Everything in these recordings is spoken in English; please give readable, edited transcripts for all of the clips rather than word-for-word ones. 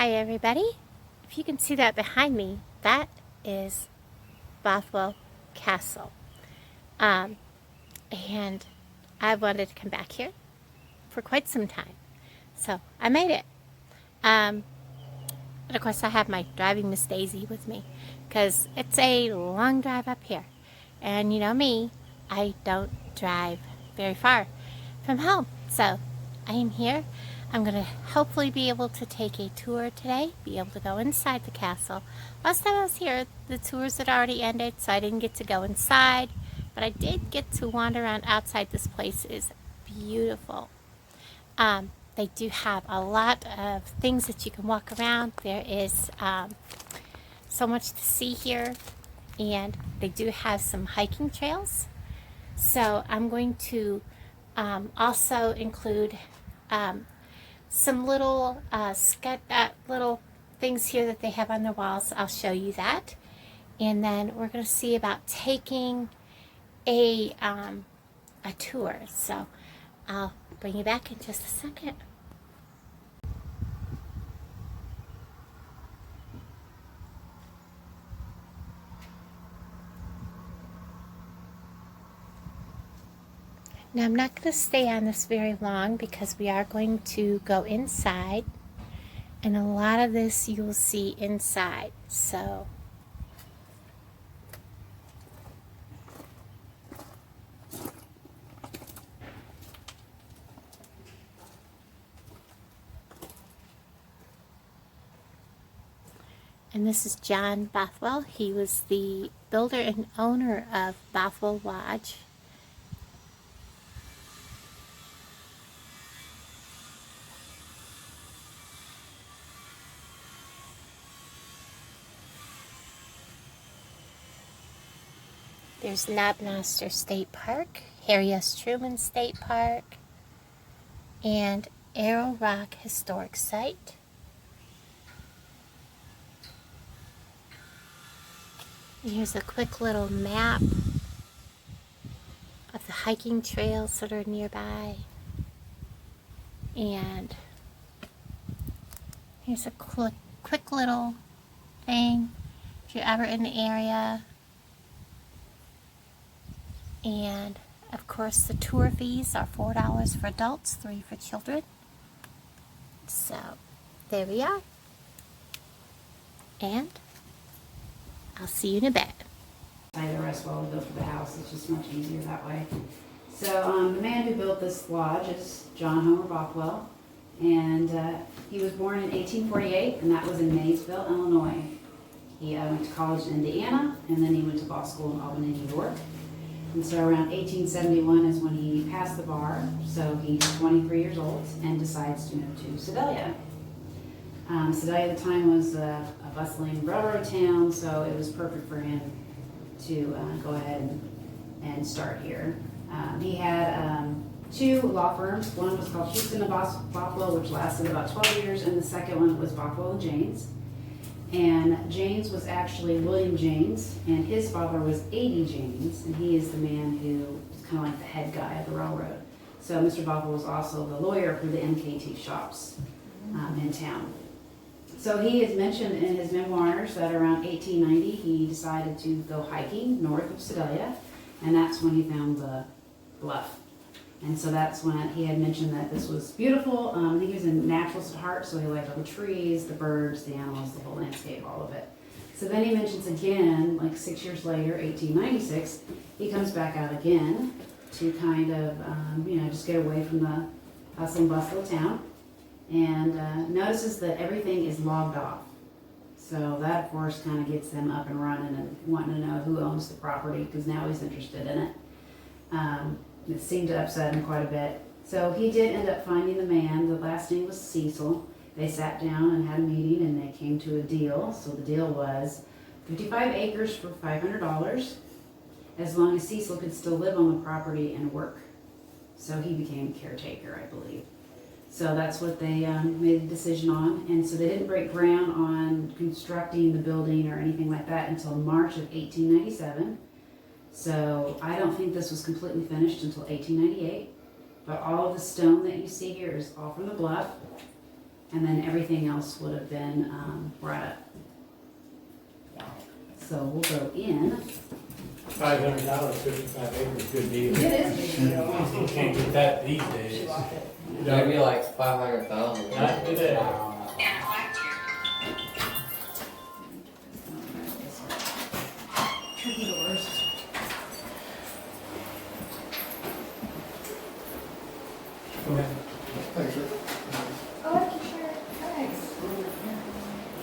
Hi everybody. If you can see that behind me, that is Bothwell Castle. And I wanted to come back here for quite some time. So I made it. But of course I have my driving Miss Daisy with me because it's a long drive up here. And you know me, I don't drive very far from home. So I am here. I'm going to hopefully be able to take a tour today, be able to go inside the castle. Last time I was here, the tours had already ended, so I didn't get to go inside, but I did get to wander around outside. This place is beautiful. They do have a lot of things that you can walk around. There is so much to see here, and they do have some hiking trails. So I'm going to also include some little little things here that they have on their walls. I'll show you that, and then we're going to see about taking a tour. So I'll bring you back in just a second. Now I'm not going to stay on this very long because we are going to go inside, and a lot of this you will see inside. So and this is John Bothwell. He was the builder and owner of Bothwell Lodge. There's Knobnoster State Park, Harry S. Truman State Park, and Arrow Rock Historic Site. And here's a quick little map of the hiking trails that are nearby. And here's a quick little thing if you're ever in the area. And of course the tour fees are $4 for adults, $3 for children. So there we are. And I'll see you in a bit. The rest while we go for the house. It's just much easier that way. So the man who built this lodge is John Homer Bothwell, and he was born in 1848, and that was in Maysville, Illinois. He went to college in Indiana, and then he went to law school in Albany, New York. And so around 1871 is when he passed the bar, so he's 23 years old and decides to move to Sedalia. Sedalia at the time was a bustling railroad town, so it was perfect for him to go ahead and start here. He had two law firms. One was called Houston and Bothwell, which lasted about 12 years, and the second one was Bothwell and Janes. And Janes was actually William Janes, and his father was A.D. Janes, and he is the man who was kind of like the head guy of the railroad. So Mr. Bothwell was also the lawyer for the MKT shops in town. So he has mentioned in his memoirs that around 1890 he decided to go hiking north of Sedalia, and that's when he found the bluff. And so that's when he had mentioned that this was beautiful. I think he was a naturalist at heart, so he liked all the trees, the birds, the animals, the whole landscape, all of it. So then he mentions again, like 6 years later, 1896, he comes back out again to kind of, just get away from the hustle and bustle of town, and notices that everything is logged off. So that, of course, kind of gets them up and running and wanting to know who owns the property, because now he's interested in it. It seemed to upset him quite a bit. So he did end up finding the man. The last name was Cecil. They sat down and had a meeting, and they came to a deal. So the deal was 55 acres for $500, as long as Cecil could still live on the property and work. So he became caretaker, I believe. So that's what they made the decision on. And so they didn't break ground on constructing the building or anything like that until March of 1897. So I don't think this was completely finished until 1898, but all of the stone that you see here is all from the bluff, and then everything else would have been brought up. So we'll go in. $500, 55 acres, good deal. It is a big deal. You can't get that these days. Maybe like 500,000. Not today. Tricky doors. Thanks.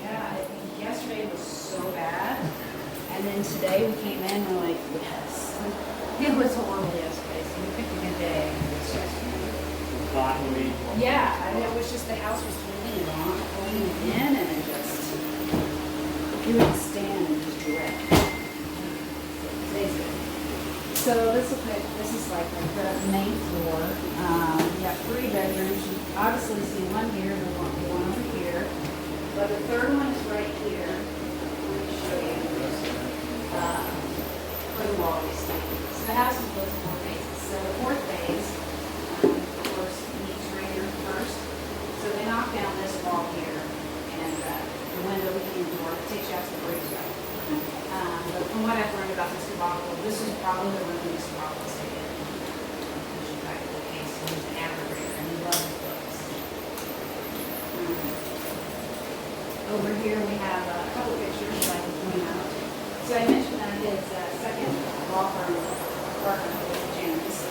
Yeah, yesterday was so bad, and then today we came in and we're like, yes. It was horrible yesterday, so we picked a good day. It's just, yeah, I mean, it was just the house was holding it on, holding it in, and it just, you would stand and just dread. So this is like the main floor. You have 3 bedrooms. You obviously see one here and one over here. But the third one is right here. Let me show you. For the wall, obviously. So the house is built in 4 phases. So the 4th phase, of course, meets right here first. So they knock down this wall here, and the window looking in the door takes you out to the breezeway. But from what I've learned about Mr. Bothwell, this is probably the room Mr. Bothwell stayed in. Pushing back to the case, he was an avid reader and he loved his books. Over here we have a couple pictures that I can point out. So I mentioned that his second law firm partner was James.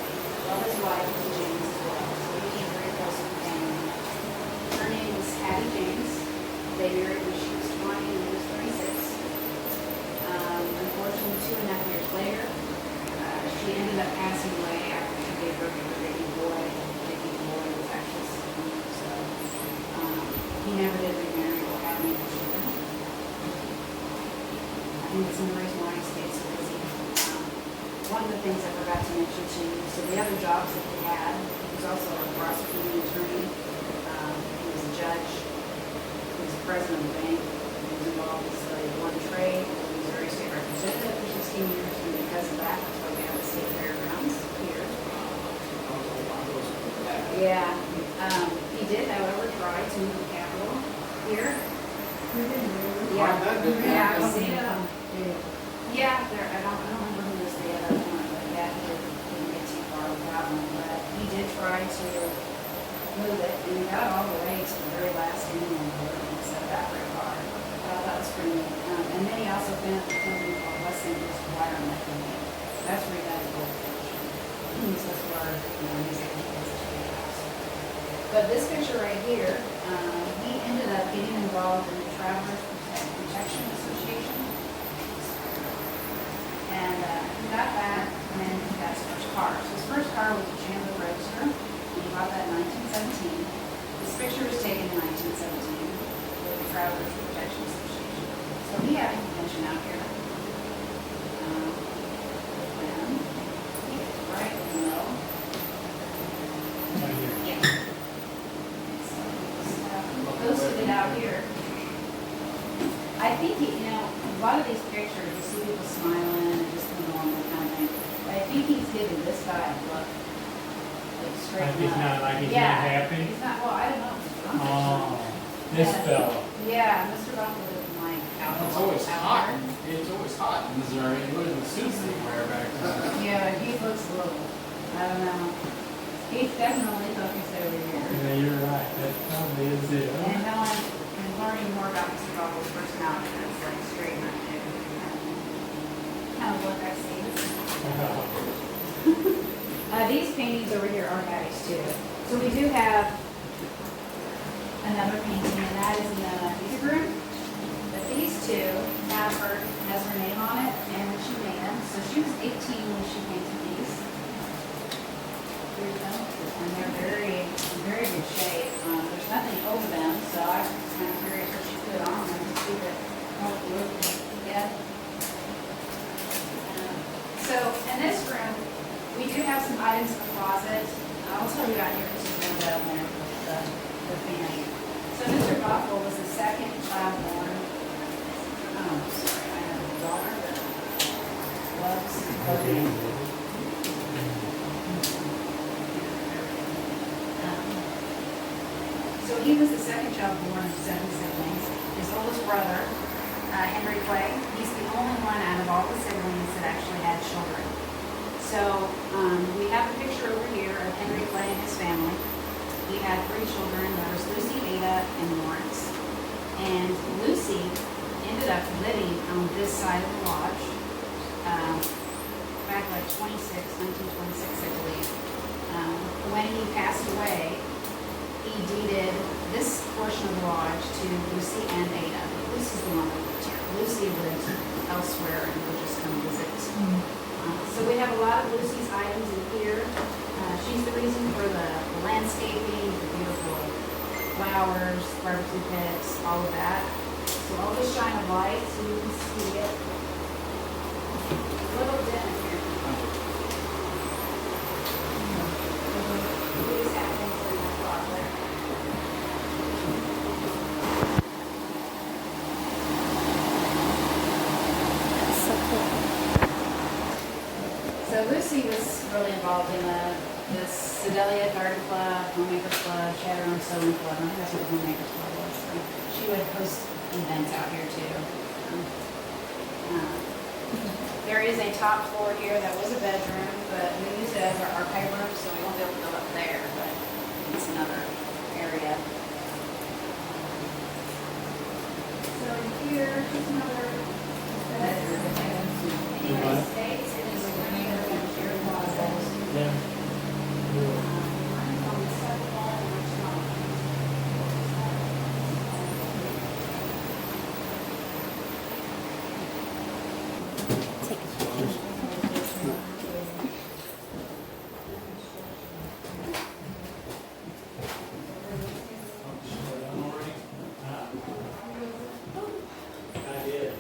Well, his wife was James as well, so he came very close to the family. Her name was Hattie James. They married when she was 20 and he was 36. Unfortunately, 2.5 years later, she ended up passing away after she gave birth to her baby boy. The baby boy was actually sick, so he never did remarry or have any children. I think it's the reason why he stayed so busy. One of the things I forgot to mention to you, so the other jobs that he had, he was also a prosecuting attorney. He was a judge. He was the president of the bank. He was involved in one trade. State representative for 16 years, and because of that, that's why we have the state fairgrounds here. Yeah, he did, however, try to move the capital here. Yeah, I've seen it. Yeah, there. I don't remember who was the other one, but yeah, he didn't get too far with that one. But he did try to move it, and he got all the way to the very last end and set that very far. That was pretty neat. And then he also found a company called West St. Louis Wire and that company. That's where he got his gold. So that's where, he's able to get such a big house. But this picture right here, he ended up getting involved in the Travelers Protection Association. And he got that, and then he got his first car. So his first car was a Chandler Roadster, and he bought that in 1917. This picture was taken in 1917 with the Travelers Protection Association. So he had a convention out here. Right in the middle. Yeah. So posted it out here. I think a lot of these pictures, you see people smiling and just the normal kind of thing. But I think he's giving this guy a look. Like straight up. He's not happy? He's not, well, I don't know if he's drunk or Oh, something. this fellow. Yeah, Mr. Bothwell didn't like alcohol. It's always out hot. there. It's always hot in Missouri. Look at the suits they wear back then. Yeah, he looks a little, I don't know. He definitely focused over here. Yeah, you're right. That probably is it. And learning more about Mr. Bothwell's personality, that's like straight up there. Kind of look I see. These paintings over here are Hattie's too. So we do have another painting, and that is in the music room. But these two has her name on it, and when she made them. So she was 18 when she painted these. And they're very, very good shape. There's nothing over them, so I was just kind of curious what she put on them to see how it looked. Yeah. So in this room, we do have some items in the closet. I'll tell you out here because there's no down there with the fan. So Mr. Bothwell was the second child born. Oh, sorry, I have a daughter that loves clothing. So he was the second child born of 7 siblings. His oldest brother, Henry Clay, he's the only one out of all the siblings that actually had children. So we have a picture over here of Henry Clay and his family. He had 3 children. There was Lucy, Ada, and Lawrence. And Lucy ended up living on this side of the lodge back like 1926, I believe. When he passed away, he deeded this portion of the lodge to Lucy and Ada. Lucy's the one that lived here. Lucy lived elsewhere and would just come visit. So we have a lot of Lucy's items in here. She's the reason for the landscaping, the beautiful flowers, barbecue pits, all of that. So I'll just shine a light so you can see it. A little dim in here. We just have things in that closet. That's so cool. So Lucy was really involved in the Sedalia Garden Club, Homemaker Club, she had her own sewing club. I think that's what the Homemaker Club was. So she would host events out here too. There is a top floor here that was a bedroom, but we use it as our archive room, so we won't be able to go up there, but it's another area. So here, just another bedroom. Anyway, stays in this room, your closet. Yeah. Mine's on the second wall and it's not. Take a picture. I did.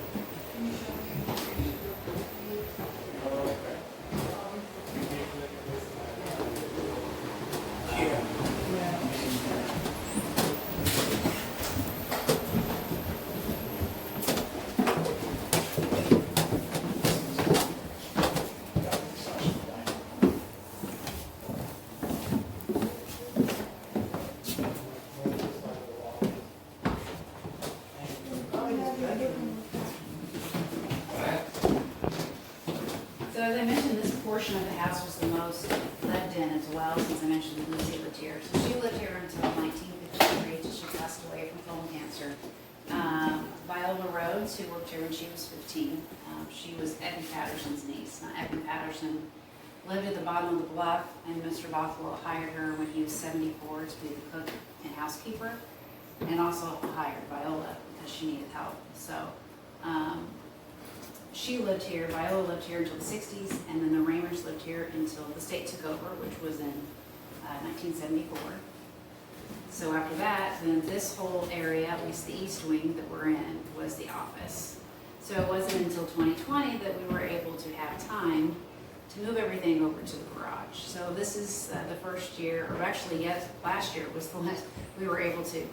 So as I mentioned, this portion of the house was the most lived in as well, since I mentioned Lucy lived here. So she lived here until 1953, until she passed away from colon cancer. Viola Rhodes, who worked here when she was 15, she was Edmund Patterson's niece. Now, Edmund Patterson lived at the bottom of the bluff, and Mr. Bothwell hired her when he was 74 to be the cook and housekeeper, and also hired Viola because she needed help. So she lived here, Viola lived here until the 60s, and then the Ramers lived here until the state took over, which was in 1974. So after that, then this whole area, at least the east wing that we're in, was the office. So it wasn't until 2020 that we were able to have time to move everything over to the garage. So this is the first year, or actually, yes, last year was the last, we were able to,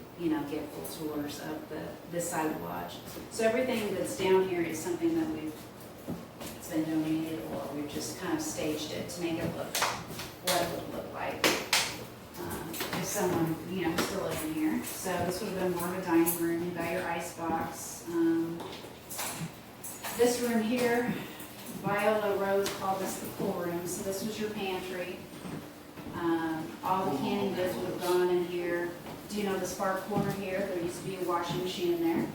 get full tours of this side of the lodge. So everything that's down here is something that it's been donated, or we've just kind of staged it to make it look what it would look like if someone, was still living here. So this would have been more of a dining room. You got your ice box. This room here, Viola Rose called this the pool room. So this was your pantry. All the canning goods would have gone in here. Do you know the spark corner here? There used to be a washing machine in there.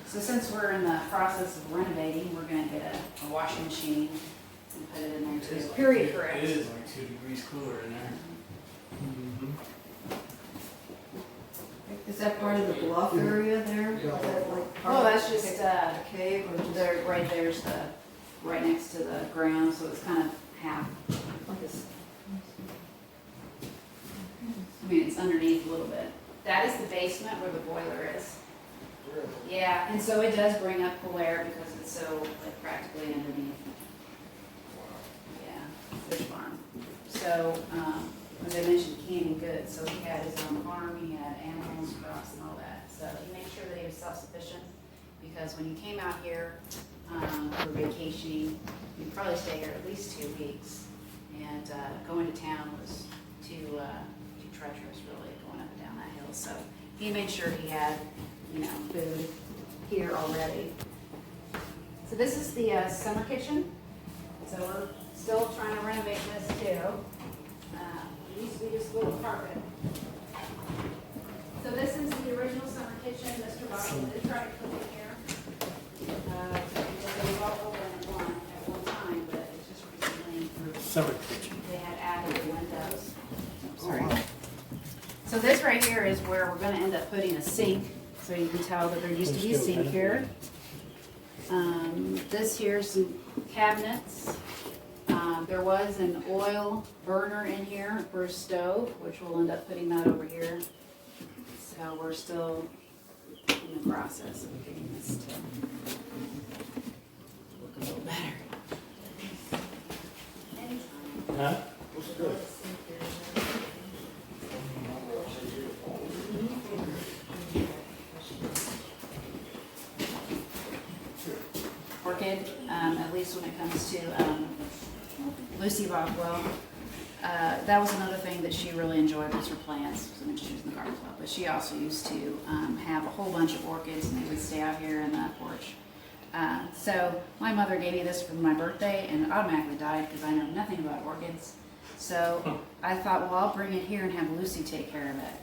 So since we're in the process of renovating, we're going to get a washing machine and put it in there too. Period correct. It is like 2 degrees cooler in there. Is that part of the bluff area there? Is that like part Oh, of that's just the cave or just there. Right there's right next to the ground, so it's kind of half. like this? I mean, it's underneath a little bit. That is the basement where the boiler is. Yeah, and so it does bring up cool air because it's so practically underneath. Yeah, fish farm. So, as I mentioned, canning goods. So he had his own farm, he had animals, crops, and all that. So he made sure that he was self-sufficient because when you came out here for vacationing, you'd probably stay here at least 2 weeks. And going to town was too treacherous, really, going up and down that hill. So he made sure he had, you know, food here already. So this is the summer kitchen. So we're still trying to renovate this too. It used to be just a little carpet. So this is the original summer kitchen. Mr. Bothwell did try to cook in here. They were all open at one time, but it's just recently Summer kitchen. they had added the windows. Sorry. So this right here is where we're gonna end up putting a sink. So you can tell that there used to be a sink here. This here's some cabinets. There was an oil burner in here for a stove, which we'll end up putting that over here. So we're still in the process of getting this to look a little better. Anytime. Huh? Orchid, at least when it comes to Lucy Bothwell. That was another thing that she really enjoyed was her plants. So I mentioned she was in the garden club, but she also used to have a whole bunch of orchids, and they would stay out here in the porch. So my mother gave me this for my birthday, and it automatically died because I know nothing about orchids. So I thought, well, I'll bring it here and have Lucy take care of it.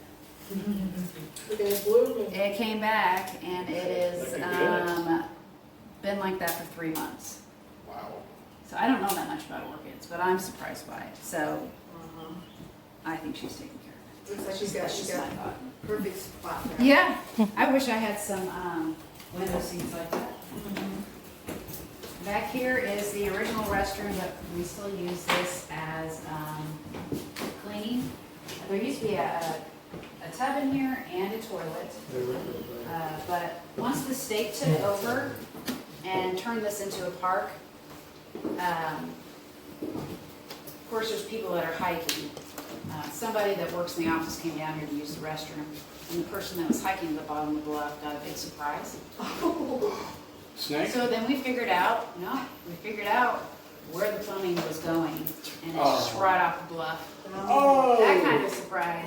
It came back, and it is been like that for 3 months. Wow. So I don't know that much about orchids, but I'm surprised by it. So I think she's taking care of it. Looks like she's got That's just my thought. perfect spot there. Yeah, I wish I had some window seats like that. Back here is the original restroom, but we still use this as cleaning. There used to be a tub in here and a toilet. But once the state took over and turned this into a park, of course, there's people that are hiking. Somebody that works in the office came down here to use the restroom, and the person that was hiking at the bottom of the bluff got a big surprise. Snake? So then we figured out where the plumbing was going, and it's just right off the bluff. That kind of surprise.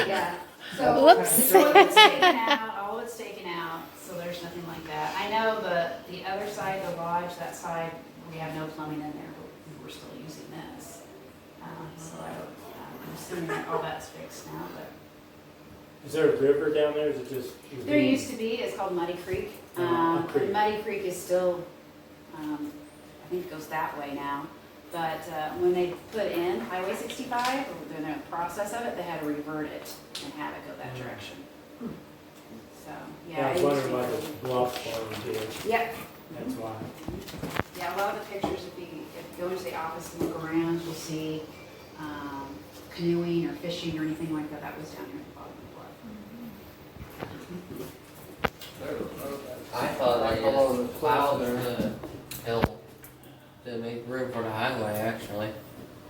Yeah. So Whoops. all of it's taken out, all of it's taken out, so there's nothing like that. I know the other side, the lodge, that side, we have no plumbing in there, but we're still using this. So I'm assuming that all that's fixed now, but. Is there a river down there? Is it just? There used to be, it's called Muddy Creek. Creek. Muddy Creek is still, I think it goes that way now. But when they put in Highway 65, or they're in the process of it, they had to revert it and have it go that direction. So, yeah. Yeah, I was it used wondering to why be- the bluff farm did. Yep, That's why. yeah, a lot of the pictures, if you go into the office and look around, you'll see canoeing or fishing or anything like that. That was down here at the bottom of the bluff. I thought they just plowed the hill to make room for the highway, actually.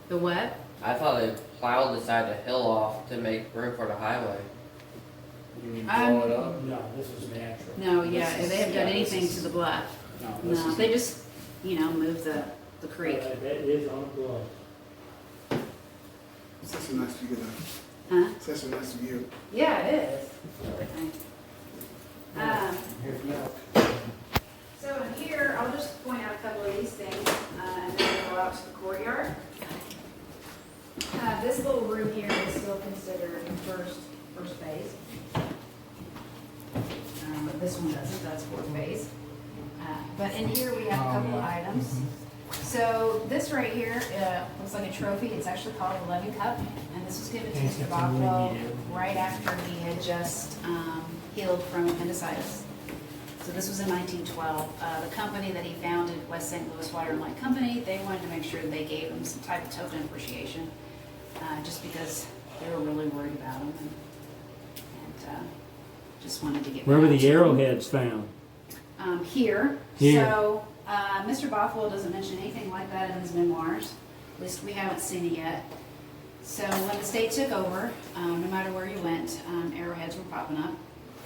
The what? I thought they plowed the side of the hill off to make room for the highway. You mean Um, blow it up? No, this is natural. No, yeah, This is- they haven't done yeah, this anything is- to the bluff. No, this No, is. they just, moved the creek. That is on the bluff. It's such a nice view though. Huh? Such a nice view. Yeah, it is. Really nice. Here's milk. So in here, I'll just point out a couple of these things, and then we'll go out to the courtyard. This little room here is still considered first phase. But this one doesn't, that's fourth phase. But in here, we have a couple of items. So this right here looks like a trophy. It's actually called a loving cup, and this was given to Mr. Bothwell right after he had just healed from appendicitis. So this was in 1912. The company that he founded, West St. Louis Water and Light Company, they wanted to make sure that they gave him some type of token of appreciation, just because they were really worried about him, and just wanted to get. Where were back the to him. arrowheads found? Here. Here. So, Mr. Bothwell doesn't mention anything like that in his memoirs. At least we haven't seen it yet. So when the state took over, no matter where you went, arrowheads were popping up.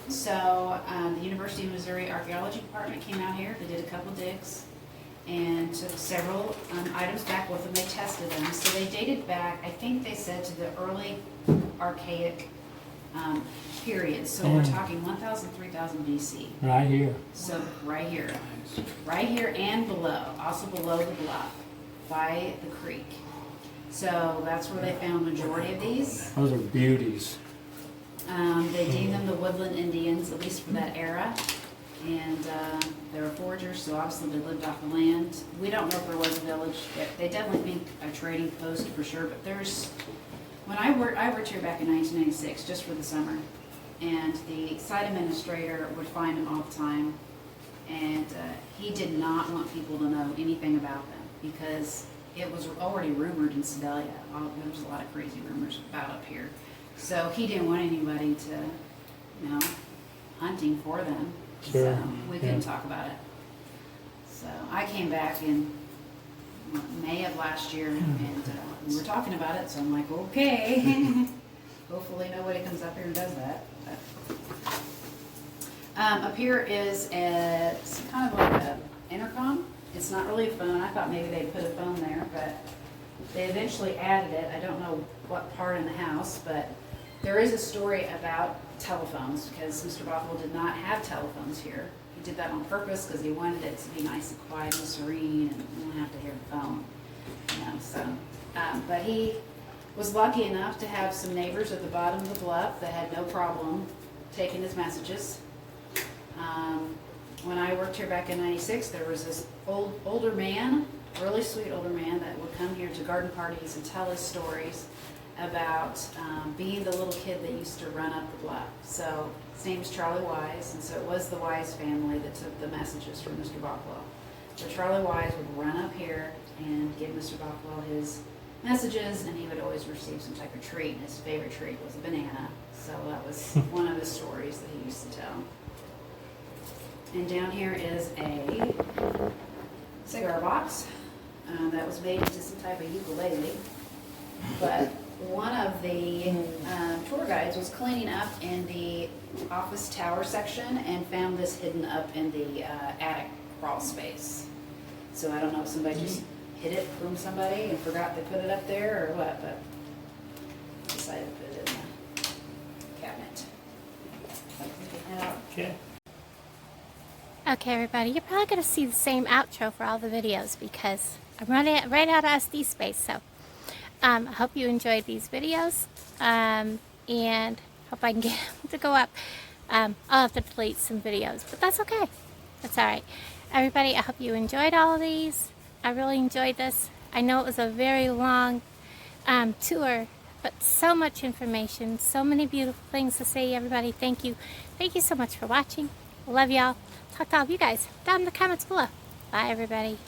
So the University of Missouri Archaeology Department came out here. They did a couple digs and took several items back with them. They tested them. So they dated back, I think they said, to the early archaic period. So we're talking 1,000, 3,000 BC. Right here. So right here and below, also below the bluff by the creek. So that's where they found majority of these. Those are beauties. They deemed them the woodland Indians, at least for that era. And they were foragers, so obviously they lived off the land. We don't know if there was a village. They definitely think a trading post for sure, but there's, when I worked here back in 1996, just for the summer, and the site administrator would find them all the time, and he did not want people to know anything about them, because it was already rumored in Sedalia. There was a lot of crazy rumors about up here. So he didn't want anybody to, hunting for them. Sure. So we couldn't talk about it. So I came back in May of last year, and we were talking about it, so I'm like, okay. Hopefully nobody comes up here and does that. But, up here is it's kind of like an intercom. It's not really a phone. I thought maybe they'd put a phone there, but they eventually added it. I don't know what part in the house, but there is a story about telephones, because Mr. Bothwell did not have telephones here. He did that on purpose because he wanted it to be nice and quiet and serene, and you don't have to hear the phone. But he was lucky enough to have some neighbors at the bottom of the bluff that had no problem taking his messages. When I worked here back in '96, there was this older man, really sweet older man, that would come here to garden parties and tell us stories about being the little kid that used to run up the bluff. So his name was Charlie Wise, and so it was the Wise family that took the messages from Mr. Bothwell. So Charlie Wise would run up here and give Mr. Bothwell his messages, and he would always receive some type of treat, and his favorite treat was a banana. So that was one of his stories that he used to tell. And down here is a cigar box that was made into some type of ukulele. But one of the tour guides was cleaning up in the office tower section and found this hidden up in the attic crawl space. So I don't know if somebody just hid it from somebody and forgot they put it up there or what, but decided to put it in the cabinet. Okay. Okay, everybody, you're probably going to see the same outro for all the videos because I'm running right out of SD space. So I hope you enjoyed these videos, and hope I can get them to go up. I'll have to delete some videos, but that's okay. That's all right. Everybody, I hope you enjoyed all of these. I really enjoyed this. I know it was a very long tour, but so much information, so many beautiful things to say. Everybody, thank you. Thank you so much for watching. Love y'all. Talk to all of you guys down in the comments below. Bye, everybody.